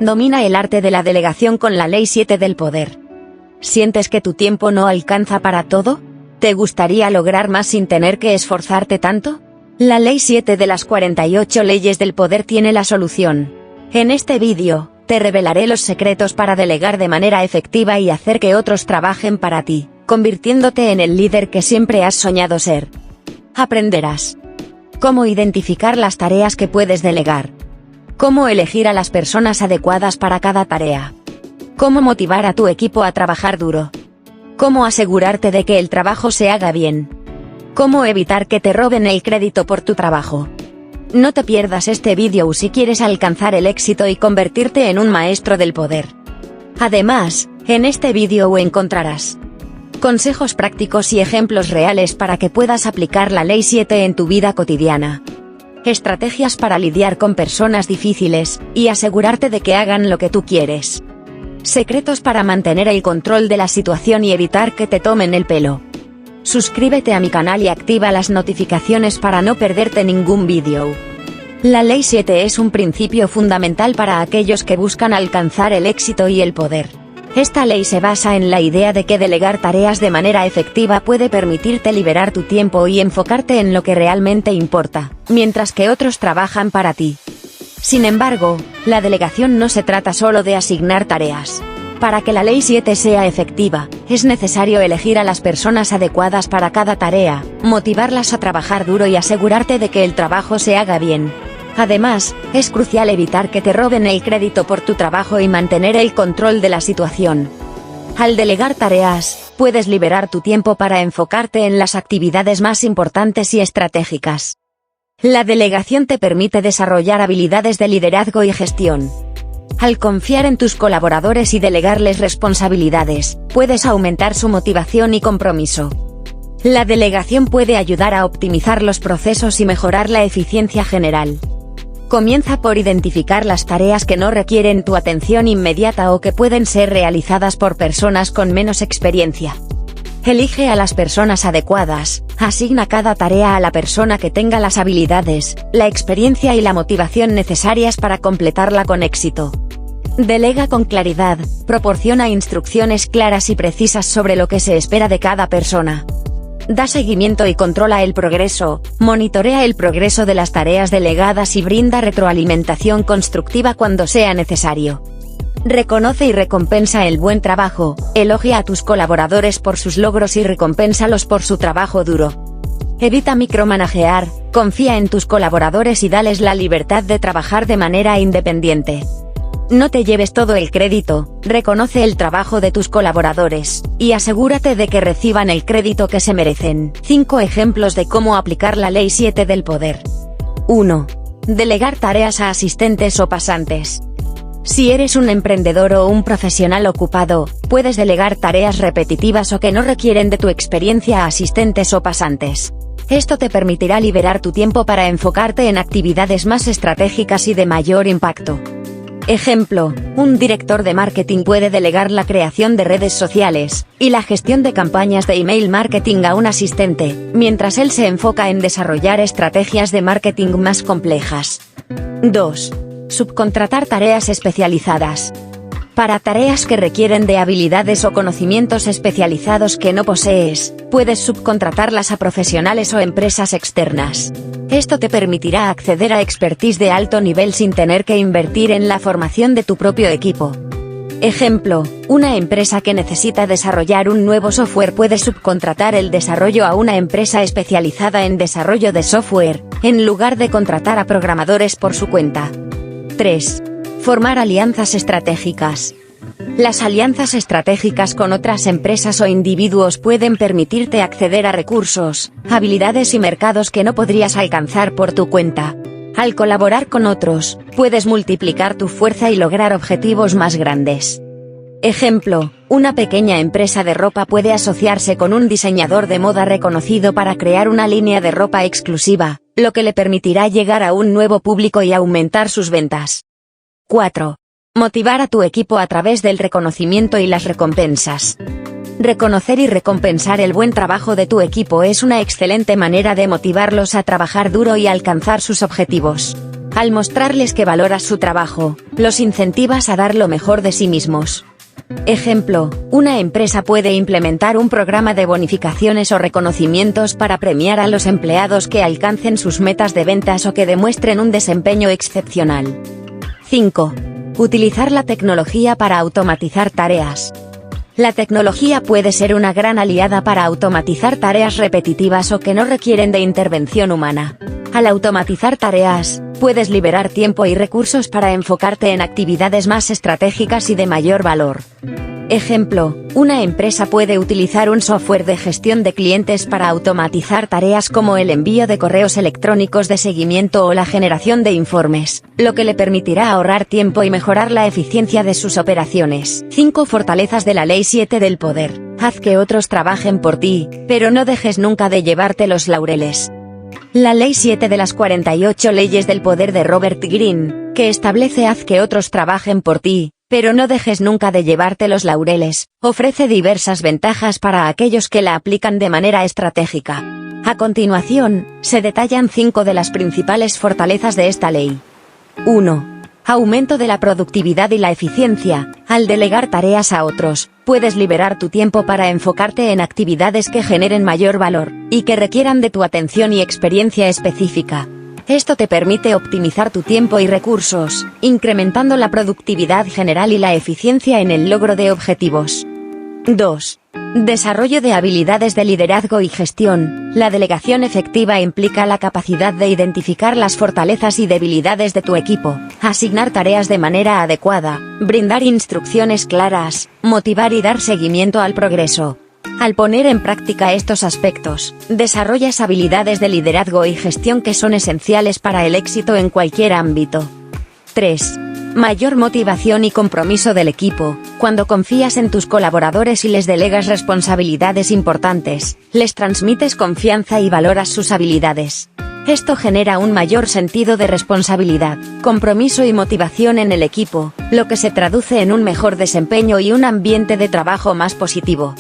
Domina el arte de la delegación con la Ley 7 del poder. ¿Sientes que tu tiempo no alcanza para todo? ¿Te gustaría lograr más sin tener que esforzarte tanto? La Ley 7 de las 48 leyes del poder tiene la solución. En este vídeo, te revelaré los secretos para delegar de manera efectiva y hacer que otros trabajen para ti, convirtiéndote en el líder que siempre has soñado ser. Aprenderás cómo identificar las tareas que puedes delegar, cómo elegir a las personas adecuadas para cada tarea, cómo motivar a tu equipo a trabajar duro, cómo asegurarte de que el trabajo se haga bien, cómo evitar que te roben el crédito por tu trabajo. No te pierdas este vídeo si quieres alcanzar el éxito y convertirte en un maestro del poder. Además, en este vídeo encontrarás consejos prácticos y ejemplos reales para que puedas aplicar la Ley 7 en tu vida cotidiana. Estrategias para lidiar con personas difíciles, y asegurarte de que hagan lo que tú quieres. Secretos para mantener el control de la situación y evitar que te tomen el pelo. Suscríbete a mi canal y activa las notificaciones para no perderte ningún vídeo. La Ley 7 es un principio fundamental para aquellos que buscan alcanzar el éxito y el poder. Esta ley se basa en la idea de que delegar tareas de manera efectiva puede permitirte liberar tu tiempo y enfocarte en lo que realmente importa, mientras que otros trabajan para ti. Sin embargo, la delegación no se trata solo de asignar tareas. Para que la Ley 7 sea efectiva, es necesario elegir a las personas adecuadas para cada tarea, motivarlas a trabajar duro y asegurarte de que el trabajo se haga bien. Además, es crucial evitar que te roben el crédito por tu trabajo y mantener el control de la situación. Al delegar tareas, puedes liberar tu tiempo para enfocarte en las actividades más importantes y estratégicas. La delegación te permite desarrollar habilidades de liderazgo y gestión. Al confiar en tus colaboradores y delegarles responsabilidades, puedes aumentar su motivación y compromiso. La delegación puede ayudar a optimizar los procesos y mejorar la eficiencia general. Comienza por identificar las tareas que no requieren tu atención inmediata o que pueden ser realizadas por personas con menos experiencia. Elige a las personas adecuadas, asigna cada tarea a la persona que tenga las habilidades, la experiencia y la motivación necesarias para completarla con éxito. Delega con claridad, proporciona instrucciones claras y precisas sobre lo que se espera de cada persona. Da seguimiento y controla el progreso, monitorea el progreso de las tareas delegadas y brinda retroalimentación constructiva cuando sea necesario. Reconoce y recompensa el buen trabajo, elogia a tus colaboradores por sus logros y recompénsalos por su trabajo duro. Evita micromanagear, confía en tus colaboradores y dales la libertad de trabajar de manera independiente. No te lleves todo el crédito, reconoce el trabajo de tus colaboradores, y asegúrate de que reciban el crédito que se merecen. 5 ejemplos de cómo aplicar la Ley 7 del poder. 1. Delegar tareas a asistentes o pasantes. Si eres un emprendedor o un profesional ocupado, puedes delegar tareas repetitivas o que no requieren de tu experiencia a asistentes o pasantes. Esto te permitirá liberar tu tiempo para enfocarte en actividades más estratégicas y de mayor impacto. Ejemplo, un director de marketing puede delegar la creación de redes sociales y la gestión de campañas de email marketing a un asistente, mientras él se enfoca en desarrollar estrategias de marketing más complejas. 2. Subcontratar tareas especializadas. Para tareas que requieren de habilidades o conocimientos especializados que no posees, puedes subcontratarlas a profesionales o empresas externas. Esto te permitirá acceder a expertise de alto nivel sin tener que invertir en la formación de tu propio equipo. Ejemplo, una empresa que necesita desarrollar un nuevo software puede subcontratar el desarrollo a una empresa especializada en desarrollo de software, en lugar de contratar a programadores por su cuenta. 3. Formar alianzas estratégicas. Las alianzas estratégicas con otras empresas o individuos pueden permitirte acceder a recursos, habilidades y mercados que no podrías alcanzar por tu cuenta. Al colaborar con otros, puedes multiplicar tu fuerza y lograr objetivos más grandes. Ejemplo, una pequeña empresa de ropa puede asociarse con un diseñador de moda reconocido para crear una línea de ropa exclusiva, lo que le permitirá llegar a un nuevo público y aumentar sus ventas. 4. Motivar a tu equipo a través del reconocimiento y las recompensas. Reconocer y recompensar el buen trabajo de tu equipo es una excelente manera de motivarlos a trabajar duro y alcanzar sus objetivos. Al mostrarles que valoras su trabajo, los incentivas a dar lo mejor de sí mismos. Ejemplo, una empresa puede implementar un programa de bonificaciones o reconocimientos para premiar a los empleados que alcancen sus metas de ventas o que demuestren un desempeño excepcional. 5. Utilizar la tecnología para automatizar tareas. La tecnología puede ser una gran aliada para automatizar tareas repetitivas o que no requieren de intervención humana. Al automatizar tareas, puedes liberar tiempo y recursos para enfocarte en actividades más estratégicas y de mayor valor. Ejemplo, una empresa puede utilizar un software de gestión de clientes para automatizar tareas como el envío de correos electrónicos de seguimiento o la generación de informes, lo que le permitirá ahorrar tiempo y mejorar la eficiencia de sus operaciones. 5 fortalezas de la Ley 7 del poder. Haz que otros trabajen por ti, pero no dejes nunca de llevarte los laureles. La Ley 7 de las 48 leyes del poder de Robert Greene, que establece haz que otros trabajen por ti, pero no dejes nunca de llevarte los laureles, ofrece diversas ventajas para aquellos que la aplican de manera estratégica. A continuación, se detallan 5 de las principales fortalezas de esta ley. 1. Aumento de la productividad y la eficiencia. Al delegar tareas a otros, puedes liberar tu tiempo para enfocarte en actividades que generen mayor valor, y que requieran de tu atención y experiencia específica. Esto te permite optimizar tu tiempo y recursos, incrementando la productividad general y la eficiencia en el logro de objetivos. 2. Desarrollo de habilidades de liderazgo y gestión. La delegación efectiva implica la capacidad de identificar las fortalezas y debilidades de tu equipo, asignar tareas de manera adecuada, brindar instrucciones claras, motivar y dar seguimiento al progreso. Al poner en práctica estos aspectos, desarrollas habilidades de liderazgo y gestión que son esenciales para el éxito en cualquier ámbito. 3. Mayor motivación y compromiso del equipo. Cuando confías en tus colaboradores y les delegas responsabilidades importantes, les transmites confianza y valoras sus habilidades. Esto genera un mayor sentido de responsabilidad, compromiso y motivación en el equipo, lo que se traduce en un mejor desempeño y un ambiente de trabajo más positivo.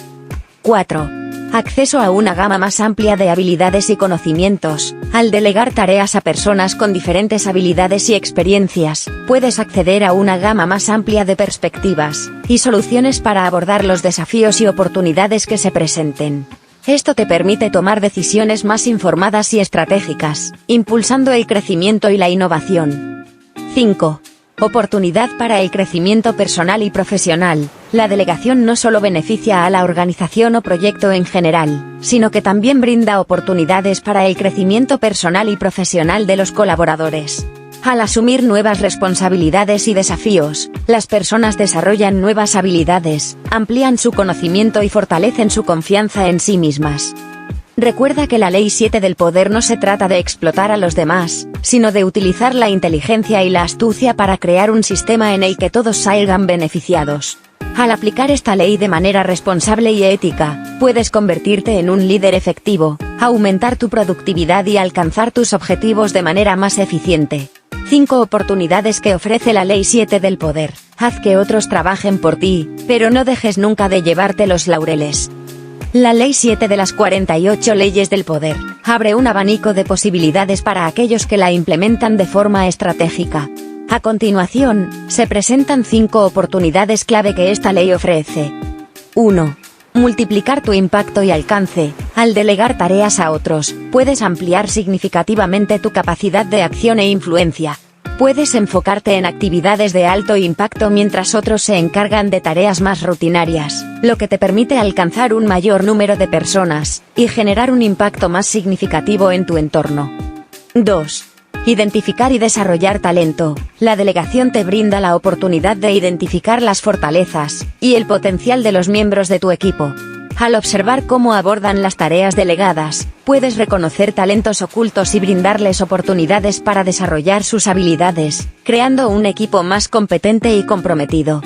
4. Acceso a una gama más amplia de habilidades y conocimientos. Al delegar tareas a personas con diferentes habilidades y experiencias, puedes acceder a una gama más amplia de perspectivas y soluciones para abordar los desafíos y oportunidades que se presenten. Esto te permite tomar decisiones más informadas y estratégicas, impulsando el crecimiento y la innovación. 5. Oportunidad para el crecimiento personal y profesional. La delegación no solo beneficia a la organización o proyecto en general, sino que también brinda oportunidades para el crecimiento personal y profesional de los colaboradores. Al asumir nuevas responsabilidades y desafíos, las personas desarrollan nuevas habilidades, amplían su conocimiento y fortalecen su confianza en sí mismas. Recuerda que la Ley 7 del poder no se trata de explotar a los demás, sino de utilizar la inteligencia y la astucia para crear un sistema en el que todos salgan beneficiados. Al aplicar esta ley de manera responsable y ética, puedes convertirte en un líder efectivo, aumentar tu productividad y alcanzar tus objetivos de manera más eficiente. 5 oportunidades que ofrece la Ley 7 del poder. Haz que otros trabajen por ti, pero no dejes nunca de llevarte los laureles. La Ley 7 de las 48 leyes del poder abre un abanico de posibilidades para aquellos que la implementan de forma estratégica. A continuación, se presentan 5 oportunidades clave que esta ley ofrece. 1. Multiplicar tu impacto y alcance. Al delegar tareas a otros, puedes ampliar significativamente tu capacidad de acción e influencia. Puedes enfocarte en actividades de alto impacto mientras otros se encargan de tareas más rutinarias, lo que te permite alcanzar un mayor número de personas y generar un impacto más significativo en tu entorno. 2. Identificar y desarrollar talento. La delegación te brinda la oportunidad de identificar las fortalezas y el potencial de los miembros de tu equipo. Al observar cómo abordan las tareas delegadas, puedes reconocer talentos ocultos y brindarles oportunidades para desarrollar sus habilidades, creando un equipo más competente y comprometido.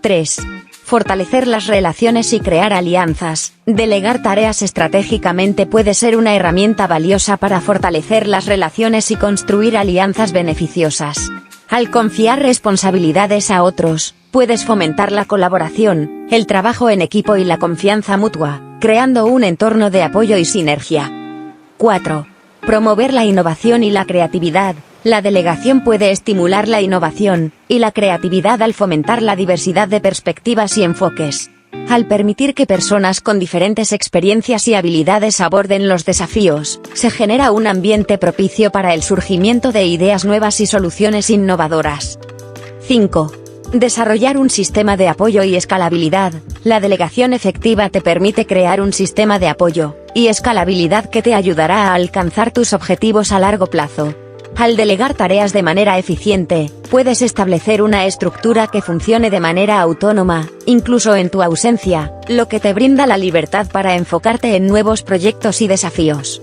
3. Fortalecer las relaciones y crear alianzas. Delegar tareas estratégicamente puede ser una herramienta valiosa para fortalecer las relaciones y construir alianzas beneficiosas. Al confiar responsabilidades a otros, puedes fomentar la colaboración, el trabajo en equipo y la confianza mutua, creando un entorno de apoyo y sinergia. 4. Promover la innovación y la creatividad. La delegación puede estimular la innovación y la creatividad al fomentar la diversidad de perspectivas y enfoques. Al permitir que personas con diferentes experiencias y habilidades aborden los desafíos, se genera un ambiente propicio para el surgimiento de ideas nuevas y soluciones innovadoras. 5. Desarrollar un sistema de apoyo y escalabilidad. La delegación efectiva te permite crear un sistema de apoyo y escalabilidad que te ayudará a alcanzar tus objetivos a largo plazo. Al delegar tareas de manera eficiente, puedes establecer una estructura que funcione de manera autónoma, incluso en tu ausencia, lo que te brinda la libertad para enfocarte en nuevos proyectos y desafíos.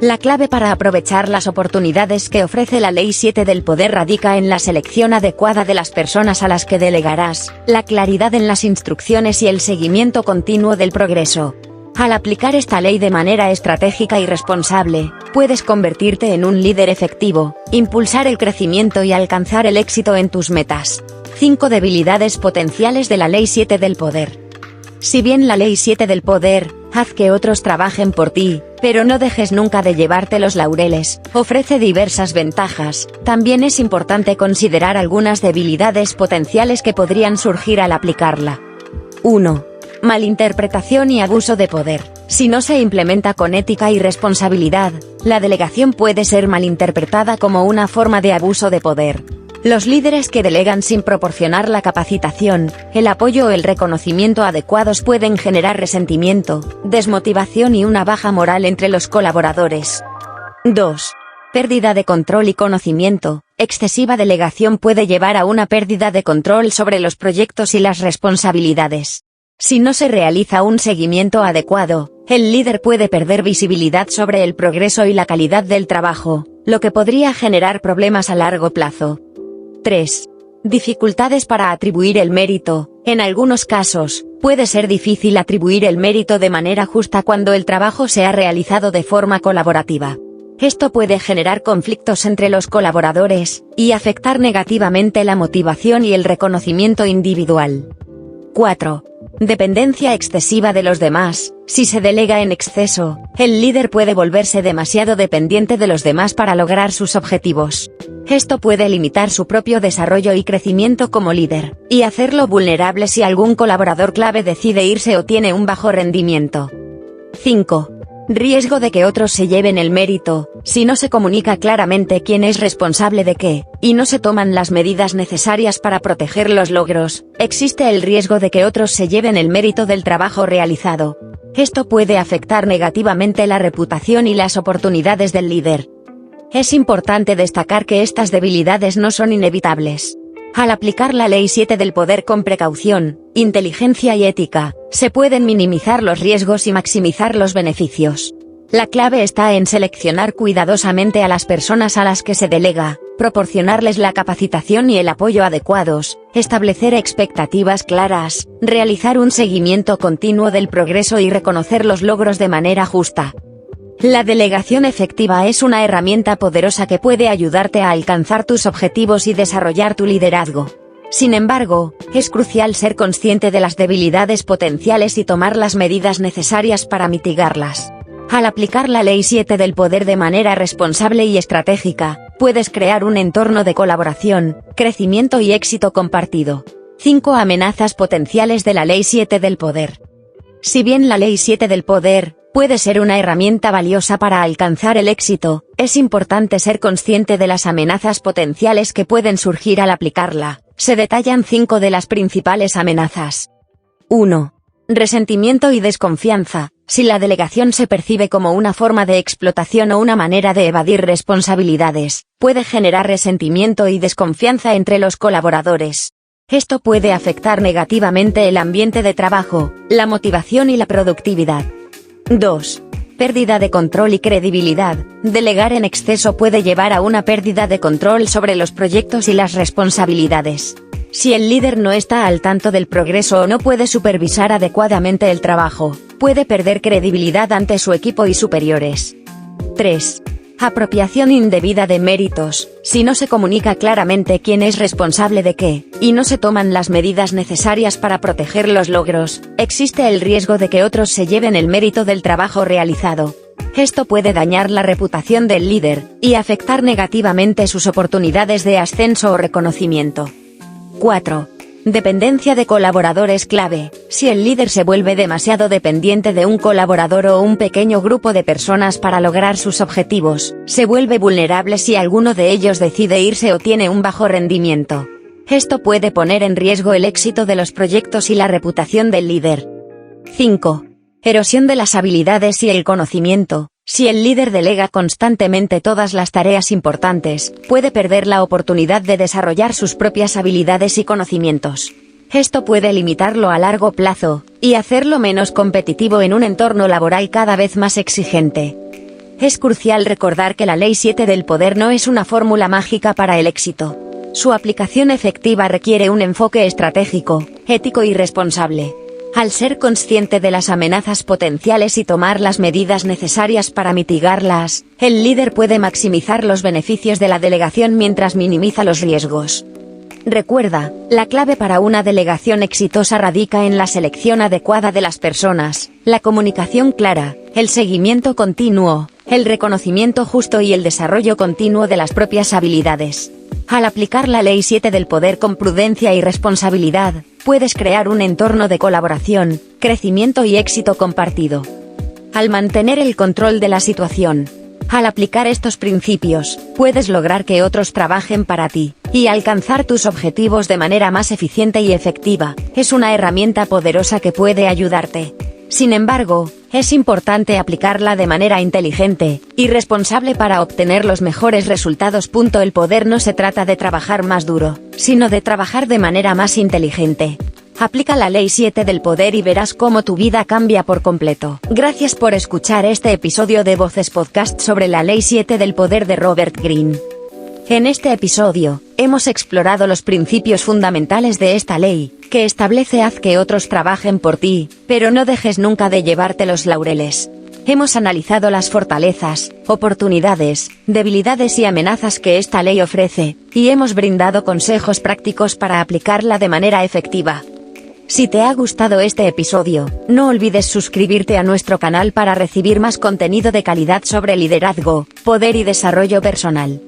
La clave para aprovechar las oportunidades que ofrece la Ley 7 del Poder radica en la selección adecuada de las personas a las que delegarás, la claridad en las instrucciones y el seguimiento continuo del progreso. Al aplicar esta ley de manera estratégica y responsable, puedes convertirte en un líder efectivo, impulsar el crecimiento y alcanzar el éxito en tus metas. 5 debilidades potenciales de la Ley 7 del Poder. Si bien la Ley 7 del Poder, haz que otros trabajen por ti, pero no dejes nunca de llevarte los laureles, ofrece diversas ventajas, también es importante considerar algunas debilidades potenciales que podrían surgir al aplicarla. 1. Malinterpretación y abuso de poder. Si no se implementa con ética y responsabilidad, la delegación puede ser malinterpretada como una forma de abuso de poder. Los líderes que delegan sin proporcionar la capacitación, el apoyo o el reconocimiento adecuados pueden generar resentimiento, desmotivación y una baja moral entre los colaboradores. 2. Pérdida de control y conocimiento. Excesiva delegación puede llevar a una pérdida de control sobre los proyectos y las responsabilidades. Si no se realiza un seguimiento adecuado, el líder puede perder visibilidad sobre el progreso y la calidad del trabajo, lo que podría generar problemas a largo plazo. 3. Dificultades para atribuir el mérito. En algunos casos, puede ser difícil atribuir el mérito de manera justa cuando el trabajo se ha realizado de forma colaborativa. Esto puede generar conflictos entre los colaboradores y afectar negativamente la motivación y el reconocimiento individual. 4. Dependencia excesiva de los demás. Si se delega en exceso, el líder puede volverse demasiado dependiente de los demás para lograr sus objetivos. Esto puede limitar su propio desarrollo y crecimiento como líder, y hacerlo vulnerable si algún colaborador clave decide irse o tiene un bajo rendimiento. 5. Riesgo de que otros se lleven el mérito. Si no se comunica claramente quién es responsable de qué, y no se toman las medidas necesarias para proteger los logros, existe el riesgo de que otros se lleven el mérito del trabajo realizado. Esto puede afectar negativamente la reputación y las oportunidades del líder. Es importante destacar que estas debilidades no son inevitables. Al aplicar la Ley 7 del Poder con precaución, inteligencia y ética, se pueden minimizar los riesgos y maximizar los beneficios. La clave está en seleccionar cuidadosamente a las personas a las que se delega, proporcionarles la capacitación y el apoyo adecuados, establecer expectativas claras, realizar un seguimiento continuo del progreso y reconocer los logros de manera justa. La delegación efectiva es una herramienta poderosa que puede ayudarte a alcanzar tus objetivos y desarrollar tu liderazgo. Sin embargo, es crucial ser consciente de las debilidades potenciales y tomar las medidas necesarias para mitigarlas. Al aplicar la Ley 7 del Poder de manera responsable y estratégica, puedes crear un entorno de colaboración, crecimiento y éxito compartido. 5 amenazas potenciales de la Ley 7 del Poder. Si bien la Ley 7 del Poder puede ser una herramienta valiosa para alcanzar el éxito, es importante ser consciente de las amenazas potenciales que pueden surgir al aplicarla. Se detallan 5 de las principales amenazas. 1. Resentimiento y desconfianza. Si la delegación se percibe como una forma de explotación o una manera de evadir responsabilidades, puede generar resentimiento y desconfianza entre los colaboradores. Esto puede afectar negativamente el ambiente de trabajo, la motivación y la productividad. 2. Pérdida de control y credibilidad. Delegar en exceso puede llevar a una pérdida de control sobre los proyectos y las responsabilidades. Si el líder no está al tanto del progreso o no puede supervisar adecuadamente el trabajo, puede perder credibilidad ante su equipo y superiores. 3. Apropiación indebida de méritos. Si no se comunica claramente quién es responsable de qué, y no se toman las medidas necesarias para proteger los logros, existe el riesgo de que otros se lleven el mérito del trabajo realizado. Esto puede dañar la reputación del líder, y afectar negativamente sus oportunidades de ascenso o reconocimiento. 4. Dependencia de colaboradores clave. Si el líder se vuelve demasiado dependiente de un colaborador o un pequeño grupo de personas para lograr sus objetivos, se vuelve vulnerable si alguno de ellos decide irse o tiene un bajo rendimiento. Esto puede poner en riesgo el éxito de los proyectos y la reputación del líder. 5. Erosión de las habilidades y el conocimiento. Si el líder delega constantemente todas las tareas importantes, puede perder la oportunidad de desarrollar sus propias habilidades y conocimientos. Esto puede limitarlo a largo plazo, y hacerlo menos competitivo en un entorno laboral cada vez más exigente. Es crucial recordar que la Ley 7 del poder no es una fórmula mágica para el éxito. Su aplicación efectiva requiere un enfoque estratégico, ético y responsable. Al ser consciente de las amenazas potenciales y tomar las medidas necesarias para mitigarlas, el líder puede maximizar los beneficios de la delegación mientras minimiza los riesgos. Recuerda, la clave para una delegación exitosa radica en la selección adecuada de las personas, la comunicación clara, el seguimiento continuo, el reconocimiento justo y el desarrollo continuo de las propias habilidades. Al aplicar la Ley 7 del poder con prudencia y responsabilidad, puedes crear un entorno de colaboración, crecimiento y éxito compartido. Al mantener el control de la situación, al aplicar estos principios, puedes lograr que otros trabajen para ti, y alcanzar tus objetivos de manera más eficiente y efectiva. Es una herramienta poderosa que puede ayudarte. Sin embargo, es importante aplicarla de manera inteligente y responsable para obtener los mejores resultados. El poder no se trata de trabajar más duro, sino de trabajar de manera más inteligente. Aplica la Ley 7 del poder y verás cómo tu vida cambia por completo. Gracias por escuchar este episodio de Voces Podcast sobre la Ley 7 del poder de Robert Greene. En este episodio, hemos explorado los principios fundamentales de esta ley, que establece: haz que otros trabajen por ti, pero no dejes nunca de llevarte los laureles. Hemos analizado las fortalezas, oportunidades, debilidades y amenazas que esta ley ofrece, y hemos brindado consejos prácticos para aplicarla de manera efectiva. Si te ha gustado este episodio, no olvides suscribirte a nuestro canal para recibir más contenido de calidad sobre liderazgo, poder y desarrollo personal.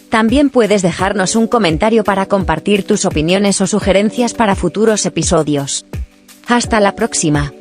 También puedes dejarnos un comentario para compartir tus opiniones o sugerencias para futuros episodios. Hasta la próxima.